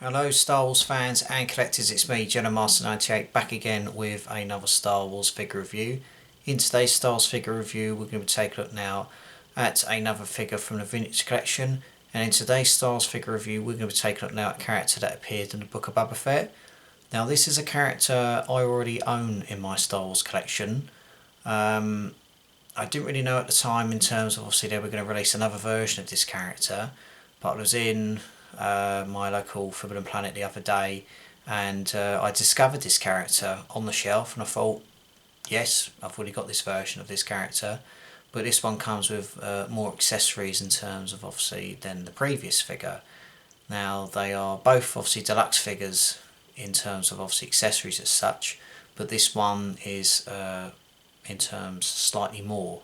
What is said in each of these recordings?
Hello Star Wars fans and collectors, it's me Jedi Master 98 back again with another Star Wars figure review. In today's Star Wars figure review we're going to take a look now at another figure from the vintage collection, and in today's Star Wars figure review we're going to take a look now at a character that appeared in the book of Boba Fett. Now this is a character I already own in my Star Wars collection. I didn't really know at the time in terms of obviously they were going to release another version of this character, but I was in my local Forbidden Planet the other day and I discovered this character on the shelf and I thought, yes, I've already got this version of this character, but this one comes with more accessories in terms of obviously than the previous figure. Now they are both obviously deluxe figures in terms of obviously accessories as such, but this one is in terms slightly more,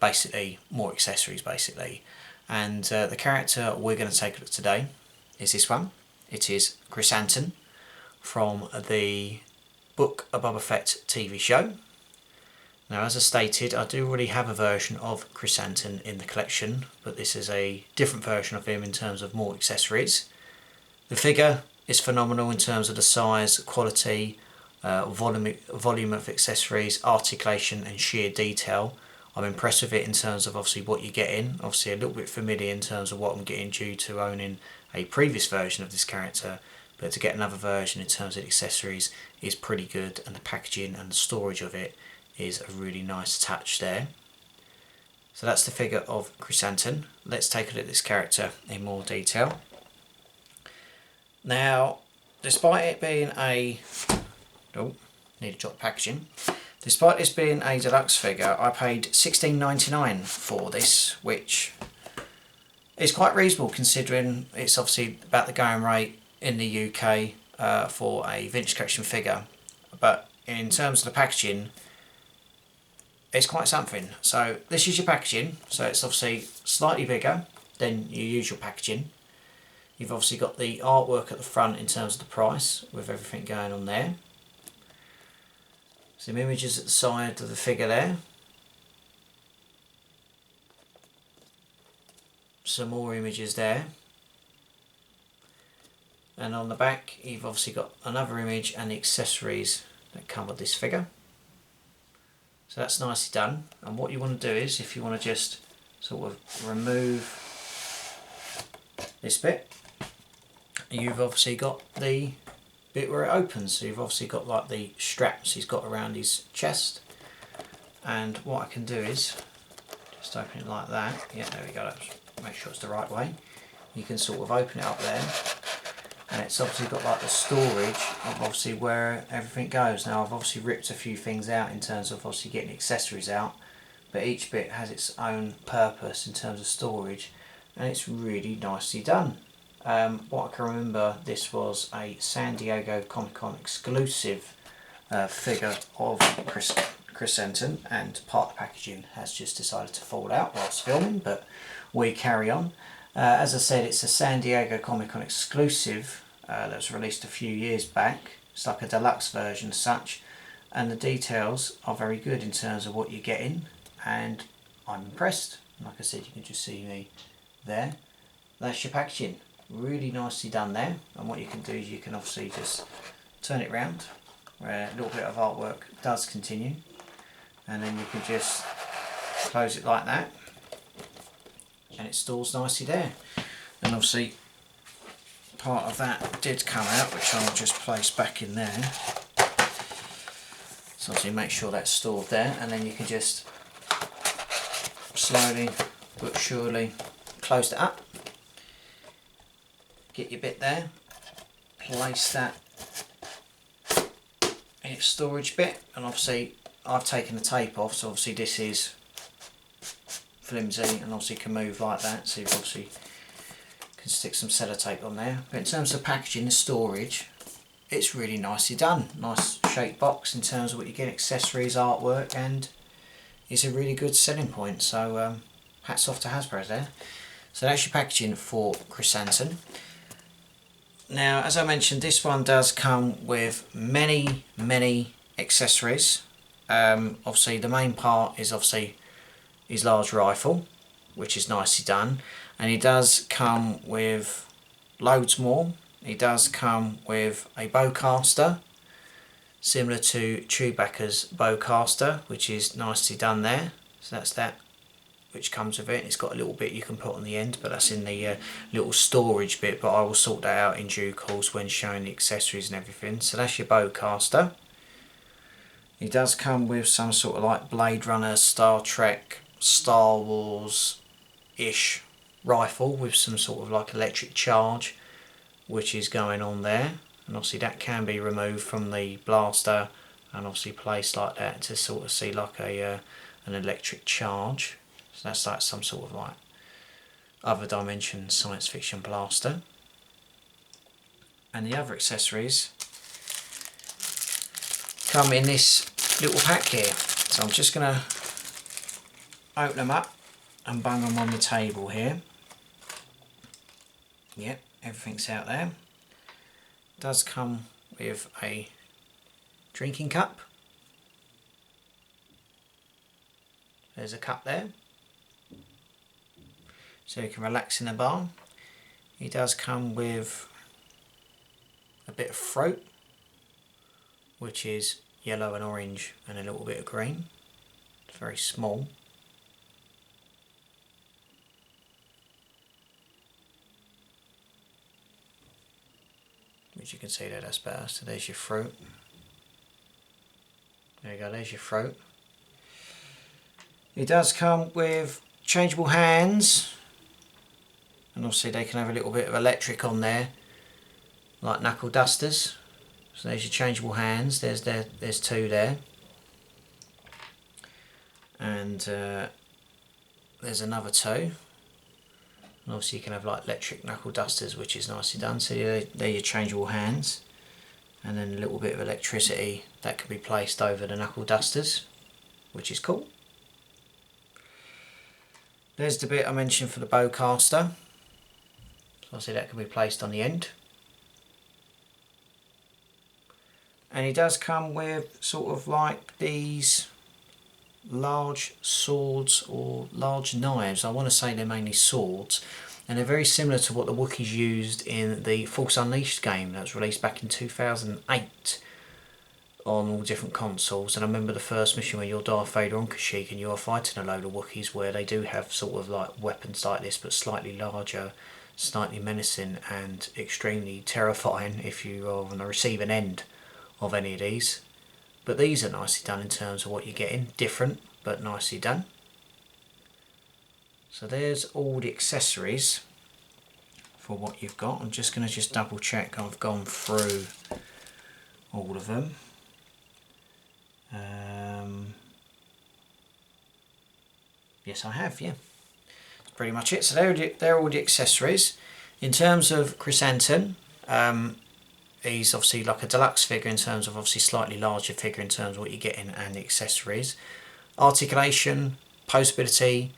basically more accessories basically. And the character we're going to take a look today is this one. It is Krrsantan from the Book of Boba Fett TV show. Now as I stated, I do already have a version of Krrsantan in the collection, but this is a different version of him in terms of more accessories. The figure is phenomenal in terms of the size, quality, volume of accessories, articulation and sheer detail. I'm impressed with it in terms of obviously what you're getting. Obviously a little bit familiar in terms of what I'm getting due to owning a previous version of this character, but to get another version in terms of accessories is pretty good, and the packaging and the storage of it is a really nice touch there. So that's the figure of Krrsantan. Let's take a look at this character in more detail. Now, despite it being a... oh, need to drop packaging. Despite this being a deluxe figure, I paid $16.99 for this, which is quite reasonable considering it's obviously about the going rate in the UK for a vintage collection figure. But in terms of the packaging, it's quite something. So this is your packaging, so it's obviously slightly bigger than your usual packaging. You've obviously got the artwork at the front in terms of the price with everything going on there. Some images at the side of the figure there. Some more images there. And on the back you've obviously got another image and the accessories that come with this figure. So that's nicely done. And what you want to do is, if you want to just sort of remove this bit, you've obviously got the bit where it opens, so you've obviously got like the straps he's got around his chest, and what I can do is just open it like that. Yeah, there we go. Make sure it's the right way. You can sort of open it up there, and it's obviously got like the storage of obviously where everything goes. Now I've obviously ripped a few things out in terms of obviously getting accessories out, but each bit has its own purpose in terms of storage, and it's really nicely done. What I can remember, this was a San Diego Comic-Con exclusive figure of Krrsantan, and part of the packaging has just decided to fall out whilst filming, but we carry on. As I said, it's a San Diego Comic-Con exclusive that was released a few years back. It's like a deluxe version as such, and the details are very good in terms of what you're getting, and I'm impressed. Like I said, you can just see me there. That's your packaging. Really nicely done there, and what you can do is you can obviously just turn it round where a little bit of artwork does continue, and then you can just close it like that and it stores nicely there. And obviously part of that did come out, which I'll just place back in there, so obviously make sure that's stored there, and then you can just slowly but surely close it up. Get your bit there, place that in its storage bit, and obviously I've taken the tape off, so obviously this is flimsy and obviously can move like that, so you obviously can stick some sellotape on there. But in terms of packaging and storage, it's really nicely done. Nice shaped box in terms of what you get, accessories, artwork, and it's a really good selling point, so hats off to Hasbro there. So that's your packaging for Krrsantan. Now, as I mentioned, this one does come with many accessories. Obviously the main part is obviously his large rifle, which is nicely done, and he does come with loads more. he does come with a bowcaster, similar to Chewbacca's bowcaster, which is nicely done there. So that's that which comes with it. It's got a little bit you can put on the end, but that's in the little storage bit, but I will sort that out in due course when showing the accessories and everything. So that's your bowcaster. He does come with some sort of like Blade Runner, Star Trek, Star Wars-ish rifle with some sort of like electric charge which is going on there, and obviously that can be removed from the blaster and obviously placed like that to sort of see like a an electric charge. So that's like some sort of like other dimension science fiction blaster. And the other accessories come in this little pack here. So I'm just going to open them up and bung them on the table here. Yep, everything's out there. It does come with a drinking cup. There's a cup there, so you can relax in the bar. He does come with a bit of fruit, which is yellow and orange and a little bit of green. It's very small. Which you can see there, that's better. So there's your fruit. There you go, there's your fruit. It does come with changeable hands, and obviously they can have a little bit of electric on there, like knuckle dusters. So there's your changeable hands. There's two there, and there's another two. And obviously you can have like electric knuckle dusters, which is nicely done. So they're your changeable hands, and then a little bit of electricity that can be placed over the knuckle dusters, which is cool. There's the bit I mentioned for the bowcaster. So obviously that can be placed on the end. And it does come with sort of like these large swords or large knives. I want to say they're mainly swords, and they're very similar to what the Wookiees used in the Force Unleashed game that was released back in 2008 on all different consoles. And I remember the first mission where you're Darth Vader on Kashyyyk and you're fighting a load of Wookiees, where they do have sort of like weapons like this but slightly larger, slightly menacing and extremely terrifying if you are on the receiving end of any of these. But these are nicely done in terms of what you're getting, different but nicely done. So there's all the accessories for what you've got. I'm just going to double check I've gone through all of them. Yes, I have, yeah. That's pretty much it. So they're all the accessories. In terms of Krrsantan, he's obviously like a deluxe figure in terms of obviously slightly larger figure in terms of what you're getting and the accessories. Articulation, posability,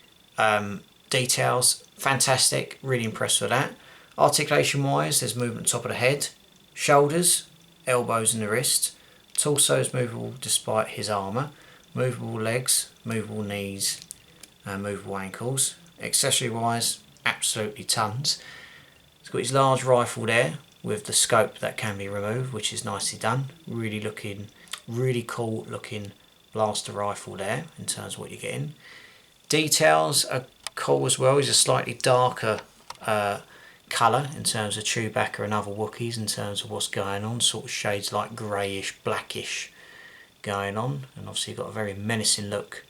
details, fantastic, really impressed with that. Articulation wise, there's movement top of the head, shoulders, elbows and the wrist. Torso is movable despite his armour, movable legs, movable knees and movable ankles. Accessory wise, absolutely tons. He's got his large rifle there with the scope that can be removed, which is nicely done. Really cool looking blaster rifle there in terms of what you're getting. Details are cool as well. He's a slightly darker colour in terms of Chewbacca and other Wookiees in terms of what's going on. Sort of shades like greyish, blackish going on. And obviously you've got a very menacing look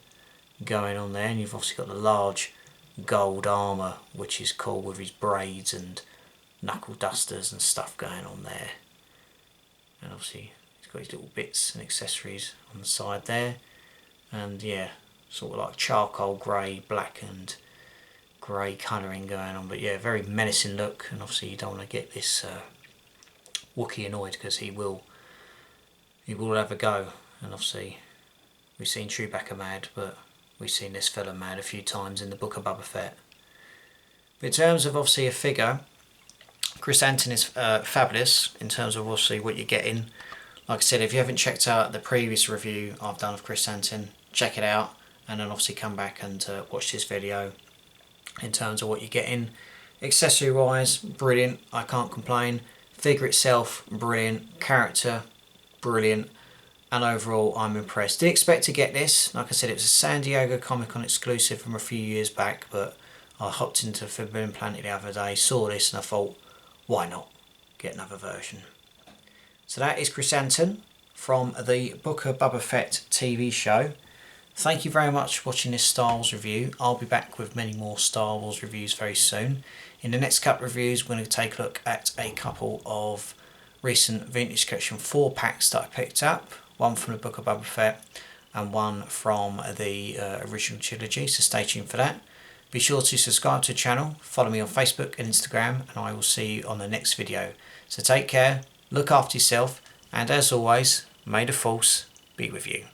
going on there. And you've obviously got the large gold armour, which is cool with his braids and knuckle dusters and stuff going on there. And obviously he's got his little bits and accessories on the side there. And yeah, sort of like charcoal grey, black and grey colouring going on. But yeah, very menacing look. And obviously you don't want to get this Wookiee annoyed, because he will have a go. And obviously we've seen Chewbacca mad, but we've seen this fella mad a few times in the book of Boba Fett. But in terms of obviously a figure, Krrsantan is fabulous in terms of obviously what you're getting. Like I said, if you haven't checked out the previous review I've done of Krrsantan, check it out, and then obviously come back and watch this video in terms of what you're getting. Accessory wise, brilliant, I can't complain. Figure itself, brilliant. Character, brilliant. And overall, I'm impressed. Did expect to get this. Like I said, it was a San Diego Comic-Con exclusive from a few years back, but I hopped into Forbidden Planet the other day, saw this, and I thought, why not get another version? So that is Krrsantan from the Book of Boba Fett TV show. Thank you very much for watching this Star Wars review. I'll be back with many more Star Wars reviews very soon. In the next couple of reviews, we're going to take a look at a couple of recent Vintage Collection 4 packs that I picked up. One from the Book of Boba Fett and one from the original trilogy, so stay tuned for that. Be sure to subscribe to the channel, follow me on Facebook and Instagram, and I will see you on the next video. So take care, look after yourself, and as always, may the Force be with you.